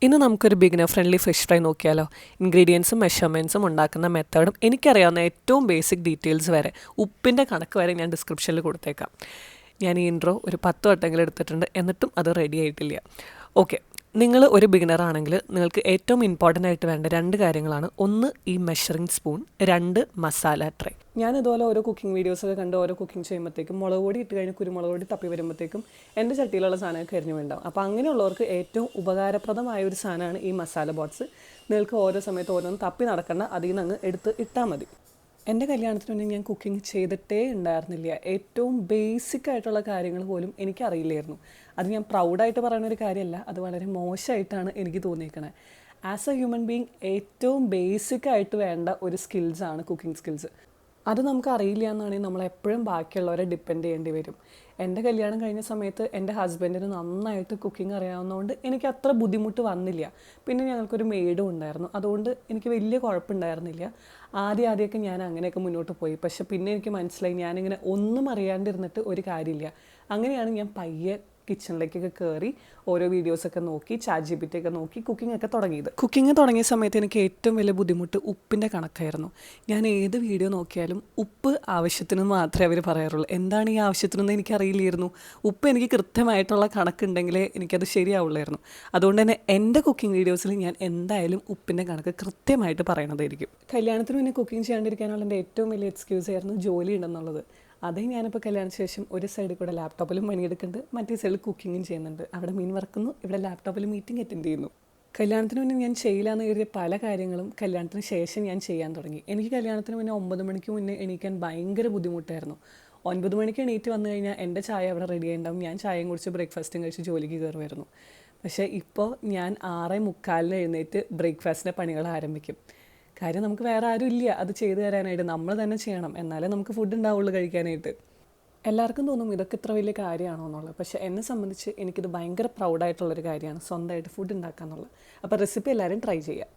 ഇന്ന് നമുക്കൊരു beginner friendly fish fry നോക്കിയാലോ. ഇൻഗ്രീഡിയൻസും മെഷർമെൻറ്റ്സും ഉണ്ടാക്കുന്ന മെത്തേഡും എനിക്കറിയാവുന്ന ഏറ്റവും ബേസിക് ഡീറ്റെയിൽസ് വരെ ഉപ്പിൻ്റെ കണക്ക് വരെ ഞാൻ ഡിസ്ക്രിപ്ഷനിൽ കൊടുത്തേക്കാം. ഞാൻ ഈ ഇൻട്രോ ഒരു 10 വട്ടമെങ്കിലും എടുത്തിട്ടുണ്ട്, എന്നിട്ടും അത് റെഡി ആയിട്ടില്ല. ഓക്കെ, നിങ്ങൾ ഒരു ബിഗിനർ ആണെങ്കിൽ നിങ്ങൾക്ക് ഏറ്റവും ഇമ്പോർട്ടൻ്റ് ആയിട്ട് വേണ്ട 2 കാര്യങ്ങളാണ്. ഒന്ന് ഈ മെഷറിംഗ് സ്പൂൺ, 2 മസാല ട്രേ. ഞാൻ ഇതുപോലെ ഓരോ കുക്കിംഗ് വീഡിയോസൊക്കെ കണ്ട് ഓരോ കുക്കിംഗ് ചെയ്യുമ്പോഴത്തേക്കും മുളക് പൊടി ഇട്ട് കഴിഞ്ഞ് കുരുമുളക് പൊടി തപ്പി വരുമ്പോഴത്തേക്കും എൻ്റെ ചട്ടിയിലുള്ള സാധനമൊക്കെ കരിഞ്ഞു വേണ്ടാവും. അപ്പോൾ അങ്ങനെയുള്ളവർക്ക് ഏറ്റവും ഉപകാരപ്രദമായ ഒരു സാധനമാണ് ഈ മസാല ബോട്ട്സ്. നിങ്ങൾക്ക് ഓരോ സമയത്ത് ഓരോന്ന് തപ്പി നടക്കേണ്ട, അതിൽ നിന്ന് അങ്ങ് എടുത്ത് ഇട്ടാൽ മതി. എൻ്റെ കല്യാണത്തിന് മുന്നേ ഞാൻ കുക്കിംഗ് ചെയ്തിട്ടേ ഉണ്ടായിരുന്നില്ല. ഏറ്റവും ബേസിക് ആയിട്ടുള്ള കാര്യങ്ങൾ പോലും എനിക്കറിയില്ലായിരുന്നു. അത് ഞാൻ പ്രൗഡായിട്ട് പറയുന്ന ഒരു കാര്യമല്ല, അത് വളരെ മോശമായിട്ടാണ് എനിക്ക് തോന്നിയിരിക്കണത്. ആസ് എ ഹ്യൂമൻ ബീങ് ഏറ്റവും ബേസിക്കായിട്ട് വേണ്ട ഒരു സ്കിൽസാണ് കുക്കിംഗ് സ്കിൽസ്. അത് നമുക്ക് അറിയില്ല എന്നാണെങ്കിൽ നമ്മൾ എപ്പോഴും ബാക്കിയുള്ളവരെ ഡിപ്പെൻഡ് ചെയ്യേണ്ടി വരും. എൻ്റെ കല്യാണം കഴിഞ്ഞ സമയത്ത് എൻ്റെ ഹസ്ബൻഡിന് നന്നായിട്ട് കുക്കിംഗ് അറിയാവുന്നതുകൊണ്ട് എനിക്ക് അത്ര ബുദ്ധിമുട്ട് വന്നില്ല. പിന്നെ ഞങ്ങൾക്കൊരു മെയ്ഡും ഉണ്ടായിരുന്നു, അതുകൊണ്ട് എനിക്ക് വലിയ കുഴപ്പമുണ്ടായിരുന്നില്ല. ആദ്യമൊക്കെ ഞാൻ അങ്ങനെയൊക്കെ മുന്നോട്ട് പോയി. പക്ഷെ പിന്നെ എനിക്ക് മനസ്സിലായി ഞാനിങ്ങനെ ഒന്നും അറിയാണ്ടിരുന്നിട്ട് ഒരു കാര്യമില്ല. അങ്ങനെയാണ് ഞാൻ പയ്യെ കിച്ചണിലേക്കൊക്കെ കയറി ഓരോ വീഡിയോസൊക്കെ നോക്കി ChatGPT ഒക്കെ നോക്കി കുക്കിംഗ് ഒക്കെ തുടങ്ങിയത്. കുക്കിംഗ് തുടങ്ങിയ സമയത്ത് എനിക്ക് ഏറ്റവും വലിയ ബുദ്ധിമുട്ട് ഉപ്പിൻ്റെ കണക്കായിരുന്നു. ഞാൻ ഏത് വീഡിയോ നോക്കിയാലും ഉപ്പ് ആവശ്യത്തിന് മാത്രമേ അവർ പറയാറുള്ളൂ. എന്താണ് ഈ ആവശ്യത്തിനൊന്നും എനിക്കറിയില്ലായിരുന്നു. ഉപ്പ് എനിക്ക് കൃത്യമായിട്ടുള്ള കണക്കുണ്ടെങ്കിലേ എനിക്കത് ശരിയാവുള്ളായിരുന്നു. അതുകൊണ്ട് തന്നെ എൻ്റെ കുക്കിംഗ് വീഡിയോസിൽ ഞാൻ എന്തായാലും ഉപ്പിൻ്റെ കണക്ക് കൃത്യമായിട്ട് പറയണതായിരിക്കും. കല്യാണത്തിന് മുന്നേ കുക്കിംഗ് ചെയ്യാണ്ടിരിക്കാനുള്ള എൻ്റെ ഏറ്റവും വലിയ എക്സ്ക്യൂസ് ആയിരുന്നു ജോലി ഉണ്ടെന്നുള്ളത്. അതേ ഞാനിപ്പോൾ കല്യാണത്തിന് ശേഷം ഒരു സൈഡിൽ കൂടെ ലാപ്ടോപ്പിലും പണിയെടുക്കുന്നുണ്ട്, മറ്റേ സൈഡിൽ കുക്കിങ്ങും ചെയ്യുന്നുണ്ട്. അവിടെ മീൻ വറക്കുന്നു, ഇവിടെ ലാപ്ടോപ്പിൽ മീറ്റിംഗ് അറ്റൻഡ് ചെയ്യുന്നു. കല്യാണത്തിന് മുന്നേ ഞാൻ ചെയ്യില്ലാന്ന് കരുതിയ പല കാര്യങ്ങളും കല്യാണത്തിന് ശേഷം ഞാൻ ചെയ്യാൻ തുടങ്ങി. എനിക്ക് കല്യാണത്തിന് മുന്നേ 9 മണിക്ക് മുന്നേ എണീക്കാൻ ഭയങ്കര ബുദ്ധിമുട്ടായിരുന്നു. 9 മണിക്ക് എണീറ്റ് വന്നു കഴിഞ്ഞാൽ എൻ്റെ ചായ അവിടെ റെഡി ആയിട്ടുണ്ടാവും. ഞാൻ ചായയും കുടിച്ച് ബ്രേക്ക്ഫാസ്റ്റും കഴിച്ച് ജോലിക്ക് കയറുമായിരുന്നു. പക്ഷേ ഇപ്പോൾ ഞാൻ 6:45 എഴുന്നേറ്റ് ബ്രേക്ക്ഫാസ്റ്റിൻ്റെ പണികൾ ആരംഭിക്കും. കാര്യം നമുക്ക് വേറെ ആരും ഇല്ല അത് ചെയ്തു തരാനായിട്ട്, നമ്മൾ തന്നെ ചെയ്യണം. എന്നാലേ നമുക്ക് ഫുഡ് ഉണ്ടാവുള്ളൂ കഴിക്കാനായിട്ട്. എല്ലാവർക്കും തോന്നും ഇതൊക്കെ ഇത്ര വലിയ കാര്യമാണോ എന്നുള്ളത്. പക്ഷേ എന്നെ സംബന്ധിച്ച് എനിക്കിത് ഭയങ്കര പ്രൗഡായിട്ടുള്ളൊരു കാര്യമാണ്, സ്വന്തമായിട്ട് ഫുഡ് ഉണ്ടാക്കുക എന്നുള്ളത്. അപ്പോൾ റെസിപ്പി എല്ലാവരും ട്രൈ ചെയ്യുക.